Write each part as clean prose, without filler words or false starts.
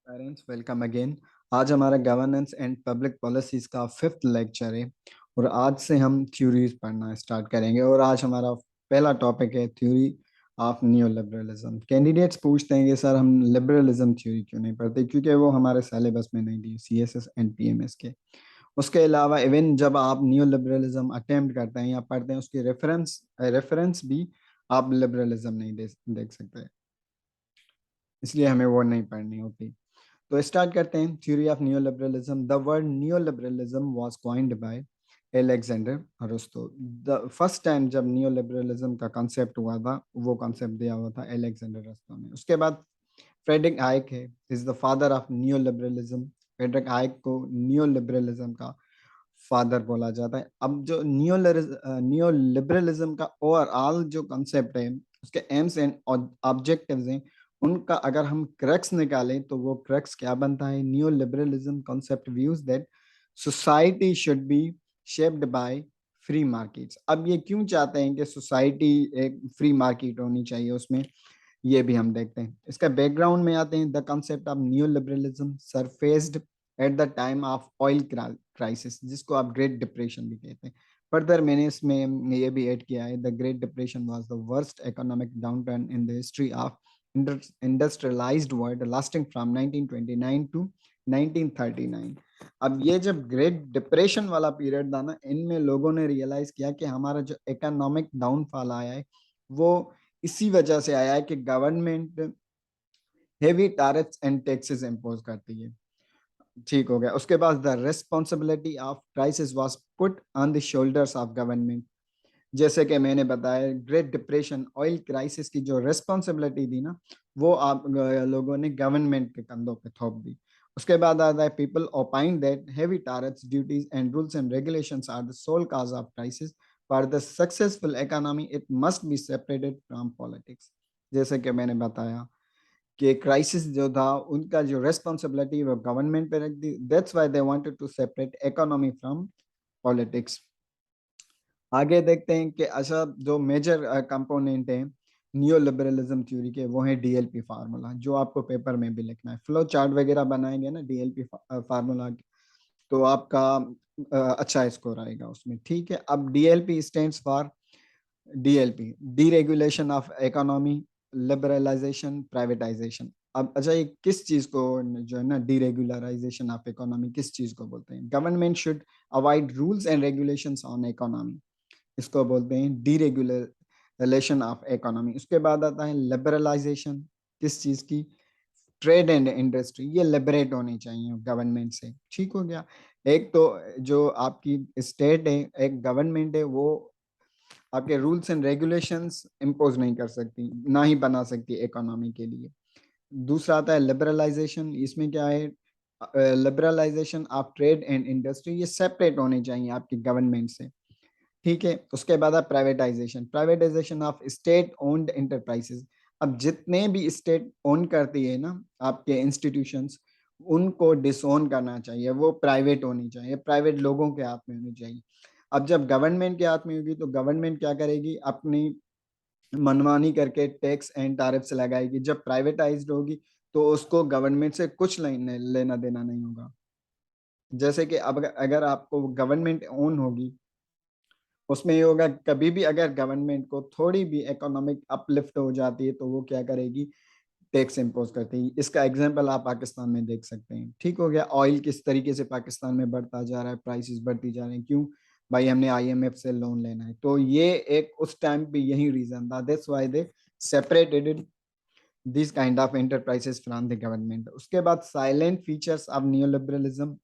Parents welcome again. आज हमारा governance and public policies का फिफ्थ लेक्चर है और आज से हम थ्योरीज पढ़ना स्टार्ट करेंगे। और आज हमारा पहला टॉपिक है theory of new liberalism. Candidates पूछते हैं कि सर हम लिबरलिज्म थ्योरी क्यों नहीं पढ़ते, क्योंकि वो हमारे सिलेबस में नहीं दी सीएसएस एंड पीएमएस के। उसके अलावा इवन जब आप न्यू लिबरलिज्म अटेम्प्ट करते हैं या पढ़ते हैं उसकी रेफरेंस रेफरेंस भी आप लिबरलिज्म नहीं देख सकते, इसलिए हमें वो नहीं पढ़नी होती। तो स्टार्ट करते हैं theory of neoliberalism. The word neoliberalism was coined by Alexander Rustow. The first time जब नियोलिबरलिज्म का कॉन्सेप्ट हुआ था, वो कॉन्सेप्ट दिया हुआ था एलेक्जेंडर अरिस्टो ने। उसके बाद फ्रेडरिक हाइक है, is the father of neoliberalism. Friedrich Hayek को नियोलिबरलिज्म का फादर बोला जाता है। अब जो नियोलिबरलिज्म का ओवरऑल जो कॉन्सेप्ट है, उसके एम्स एंड ऑब्जेक्टिव्स हैं, उनका अगर हम क्रक्स निकालें तो वो क्रक्स क्या बनता है? New liberalism concept views that society should be shaped by free markets. अब ये क्यों चाहते हैं कि सोसाइटी एक फ्री मार्केट होनी चाहिए उसमें, ये भी हम देखते हैं। इसका बैकग्राउंड में आते हैं। The concept of new liberalism surfaced at the time of oil crisis, जिसको आप ग्रेट डिप्रेशन भी कहते हैं। फर्दर मैंने इसमें ये भी ऐड किया है, the Great Depression was the worst economic downturn in the history of industrialised world lasting from 1929 to 1939। अब ये जब ग्रेट डिप्रेशन वाला पीरियड था ना, इनमें लोगों ने रियलाइज किया कि हमारा जो इकोनॉमिक डाउनफॉल आया है वो इसी वजह से आया है कि government heavy tariffs and taxes impose करती है। ठीक हो गया। उसके बाद the responsibility of prices was put on the shoulders of government. जैसे कि मैंने बताया, ग्रेट डिप्रेशन ऑयल क्राइसिस की जो रिस्पॉन्सिबिलिटी थी ना, वो आप लोगों ने गवर्नमेंट के कंधों पे थोप दी। उसके बाद आता है people opine that heavy tariffs duties and rules and regulations are the sole cause of crisis. For the successful economy it must be separated from politics. जैसे कि मैंने बताया कि क्राइसिस जो था उनका जो रेस्पॉन्सिबिलिटी वो गवर्नमेंट पे रख दी। That's why they wanted to separate economy from politics. आगे देखते हैं कि अच्छा जो मेजर कंपोनेंट है न्यू लिबरलिज्म थ्योरी के, वो है डीएलपी फार्मूला, जो आपको पेपर में भी लिखना है। फ्लो चार्ट वगैरह बनाएंगे ना डीएलपी फार्मूला, तो आपका अच्छा स्कोर आएगा उसमें। ठीक है। अब DLP stands for DLP, deregulation of economy, liberalisation, privatisation. अब अच्छा ये किस चीज को जो है ना, डीरेगुलराइजेशन ऑफ इकोनॉमी किस चीज को बोलते हैं? Government should avoid rules and regulations on economy, इसको बोलते हैं डीरेगुलेशन ऑफ इकोनॉमी। उसके बाद आता है लिबरलाइजेशन, किस चीज की? ट्रेड एंड इंडस्ट्री, ये लिबरेट होनी चाहिए गवर्नमेंट से। ठीक हो गया। एक तो जो आपकी स्टेट है, एक गवर्नमेंट है, वो आपके रूल्स एंड रेगुलेशंस इम्पोज नहीं कर सकती, ना ही बना सकती इकोनॉमी के लिए। दूसरा आता है लिबरलाइजेशन। इसमें क्या है? Liberalisation of trade and industry, ये सेपरेट होनी चाहिए आपकी गवर्नमेंट से। ठीक है। उसके बाद है privatisation, privatisation of state owned enterprises. अब जितने भी स्टेट ओन करती है ना आपके इंस्टीट्यूशंस, उनको डिसोन करना चाहिए, वो प्राइवेट होनी चाहिए, प्राइवेट लोगों के हाथ में होनी चाहिए। अब जब गवर्नमेंट के हाथ में होगी तो गवर्नमेंट क्या करेगी? अपनी मनमानी करके टैक्स एंड टैरिफ्स लगाएगी। जब प्राइवेटाइज्ड होगी तो उसको गवर्नमेंट से कुछ लेना देना नहीं होगा। जैसे कि अब अगर आपको गवर्नमेंट ओन होगी, उसमें ये होगा कभी भी अगर गवर्नमेंट को थोड़ी भी इकोनॉमिक अपलिफ्ट हो जाती है तो वो क्या करेगी? टैक्स इम्पोज करती है। इसका एग्जांपल आप पाकिस्तान में देख सकते हैं। ठीक हो गया। ऑयल किस तरीके से पाकिस्तान में बढ़ता जा रहा है, प्राइसेस बढ़ती जा रही हैं, क्यों? भाई हमने आईएमएफ से लोन लेना है। तो ये एक उस टाइम पे यही रीजन था, that's why they separated this kind of enterprises from the government. उसके बाद साइलेंट फीचर्स ऑफ नियोलिबरलिज्म।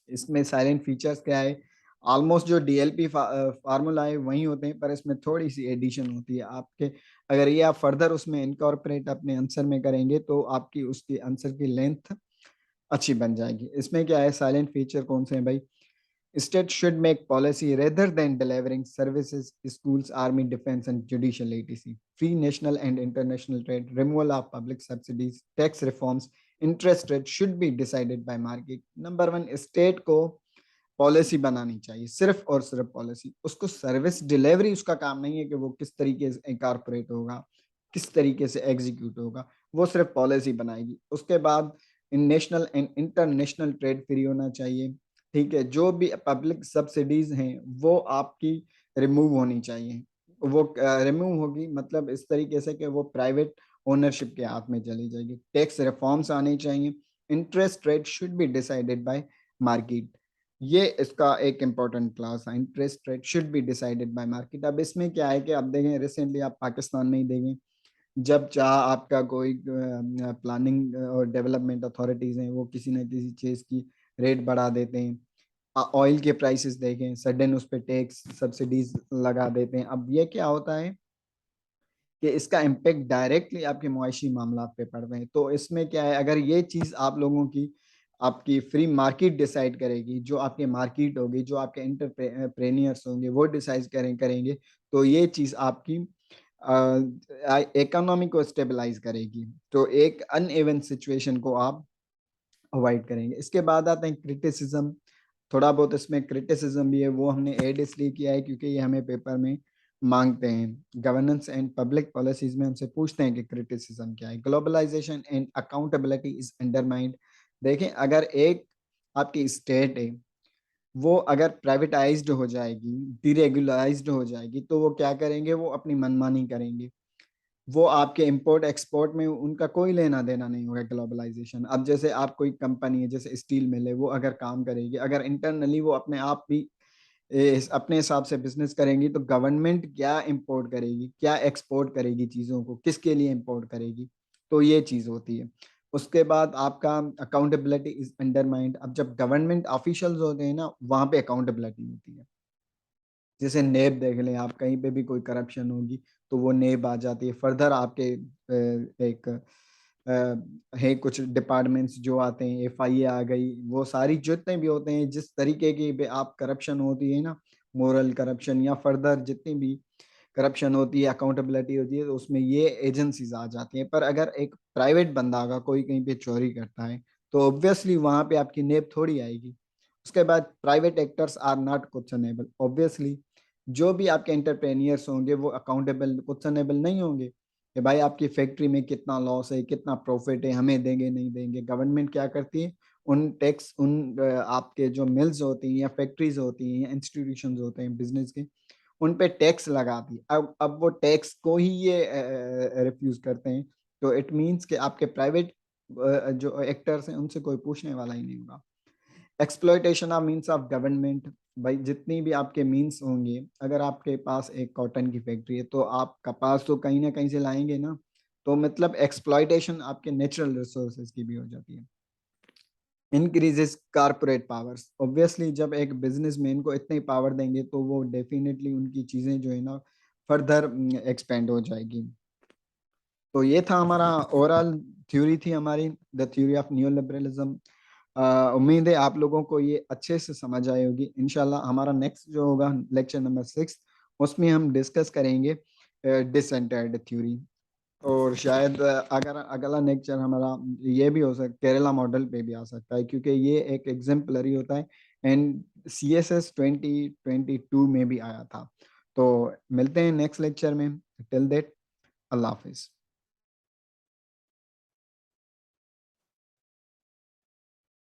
इसमें साइलेंट फीचर्स क्या है? ऑलमोस्ट जो डीएलपी फार्मूला है वही होते हैं, पर इसमें थोड़ी सी एडिशन होती है आपके। अगर ये आप फर्दर उसमें इनकॉर्पोरेट अपने आंसर में करेंगे तो आपकी उसकी आंसर की लेंथ अच्छी बन जाएगी। इसमें क्या है? साइलेंट फीचर कौन से हैं भाई? State should make policy rather than delivering services, schools, army, defence and judicial etc. Free national and international trade, removal of public subsidies, tax reforms, interest rate should be decided by market. Number one, state को policy बनानी चाहिए, सिर्फ और सिर्फ policy. उसको service delivery उसका काम नहीं है कि वो किस तरीके से इनकॉर्पोरेट होगा, किस तरीके से एग्जीक्यूट होगा, वो सिर्फ पॉलिसी बनाएगी। उसके बाद इन national and international trade free होना चाहिए। ठीक है, जो भी पब्लिक सब्सिडीज हैं वो आपकी रिमूव होनी चाहिए। वो रिमूव होगी मतलब इस तरीके से कि वो प्राइवेट ओनरशिप के हाथ में चली जाएगी। टैक्स रिफॉर्म्स आने चाहिए। Interest rate should be decided by market. ये इसका एक इम्पोर्टेंट क्लास है, interest rate should be decided by market. अब इसमें क्या है कि आप देखें रिसेंटली आप पाकिस्तान में ही देखें, जब चाह आपका कोई प्लानिंग और डेवलपमेंट अथॉरिटीज हैं वो किसी न किसी चीज़ की रेट बढ़ा देते हैं। ऑयल के प्राइसेस देखें, सडन उस पर टैक्स सब्सिडीज लगा देते हैं। अब ये क्या होता है कि इसका इम्पेक्ट डायरेक्टली आपके मुआशी मामला पे पड़ रहे हैं। तो इसमें क्या है, अगर ये चीज़ आप लोगों की आपकी फ्री मार्केट डिसाइड करेगी, जो आपके मार्केट होगी, जो आपके एंटरप्रेन्योर्स होंगे वो डिसाइड करेंगे, तो ये चीज़ आपकी इकोनॉमी को स्टेबलाइज करेगी। तो एक अनइवन सिचुएशन को आप अवॉइड करेंगे। इसके बाद आते हैं क्रिटिसिज्म। थोड़ा बहुत इसमें क्रिटिसिज्म भी है, वो हमने ऐड इसलिए किया है क्योंकि ये हमें पेपर में मांगते हैं। गवर्नेंस एंड पब्लिक पॉलिसीज में हमसे पूछते हैं कि क्रिटिसिज्म क्या है। Globalisation and accountability is undermined. देखें, अगर एक आपकी स्टेट है वो अगर प्राइवेटाइज्ड हो जाएगी, डीरेगुलराइज्ड हो जाएगी, तो वो क्या करेंगे, वो अपनी मनमानी करेंगे। वो आपके इंपोर्ट एक्सपोर्ट में उनका कोई लेना देना नहीं होगा। ग्लोबलाइजेशन, अब जैसे आप कोई कंपनी है जैसे स्टील मिल है, वो अगर काम करेगी, अगर इंटरनली वो अपने आप भी अपने हिसाब से बिजनेस करेंगी, तो गवर्नमेंट क्या इंपोर्ट करेगी, क्या एक्सपोर्ट करेगी, चीज़ों को किसके लिए इंपोर्ट करेगी। तो ये चीज़ होती है। उसके बाद आपका अकाउंटेबिलिटी इज अंडरमाइंड। अब जब गवर्नमेंट ऑफिशियल्स होते हैं ना, वहाँ पे अकाउंटेबिलिटी होती है। जैसे नेब देख लें आप, कहीं पे भी कोई करप्शन होगी तो वो नेब आ जाती है। फर्दर आपके एक है कुछ डिपार्टमेंट्स जो आते हैं, एफआईए आ गई, वो सारी जितने भी होते हैं जिस तरीके की भी आप करप्शन होती है ना, मोरल करप्शन या फर्दर जितनी भी करप्शन होती है, अकाउंटेबिलिटी होती है, तो उसमें ये एजेंसीज आ जाती हैं। पर अगर एक प्राइवेट बंदा का कोई कहीं पे चोरी करता है तो ऑब्वियसली वहां पे आपकी नेब थोड़ी आएगी। उसके बाद private actors are not questionable. Obviously जो भी आपके एंटरप्रेन्योर्स होंगे वो अकाउंटेबल क्वेश्चनेबल नहीं होंगे कि भाई आपकी फैक्ट्री में कितना लॉस है, कितना प्रॉफिट है, हमें देंगे नहीं देंगे। गवर्नमेंट क्या करती है, उन टैक्स उन आपके जो मिल्स होती हैं या फैक्ट्रीज होती हैं या इंस्टीट्यूशन होते हैं बिजनेस के, उन पे टैक्स लगाती है। अब वो टैक्स को ही ये रिफ्यूज करते हैं। तो इट मीन्स कि आपके प्राइवेट जो एक्टर्स हैं उनसे कोई पूछने वाला ही नहीं होगा। Exploitation of means of government. भाई जितनी भी आपके मीन्स होंगे, अगर आपके पास एक कॉटन की फैक्ट्री है तो आप कपास तो कहीं ना कहीं से लाएंगे ना, तो मतलब एक्सप्लॉयटेशन आपके नेचुरल रिसोर्सेज की भी हो जाती है। Increases corporate powers. ऑब्वियसली जब एक बिजनेसमैन को इतने पावर देंगे तो वो डेफिनेटली उनकी चीजें जो है ना फर्दर एक्सपेंड हो जाएगी। तो ये था हमारा ओवरऑल थ्योरी थी हमारी, the theory of new liberalism. उम्मीद है आप लोगों को ये अच्छे से समझ आई होगी। इंशाल्लाह हमारा नेक्स्ट जो होगा लेक्चर नंबर 6, उसमें हम डिस्कस करेंगे डिसेंटर्ड थ्योरी। और शायद अगर अगला लेक्चर हमारा ये भी हो सकता, केरला मॉडल पे भी आ सकता है, क्योंकि ये एक एग्जाम्पलरी होता है एंड CSS 2022 में भी आया था। तो मिलते हैं नेक्स्ट लेक्चर में। Till that, Allah Hafiz.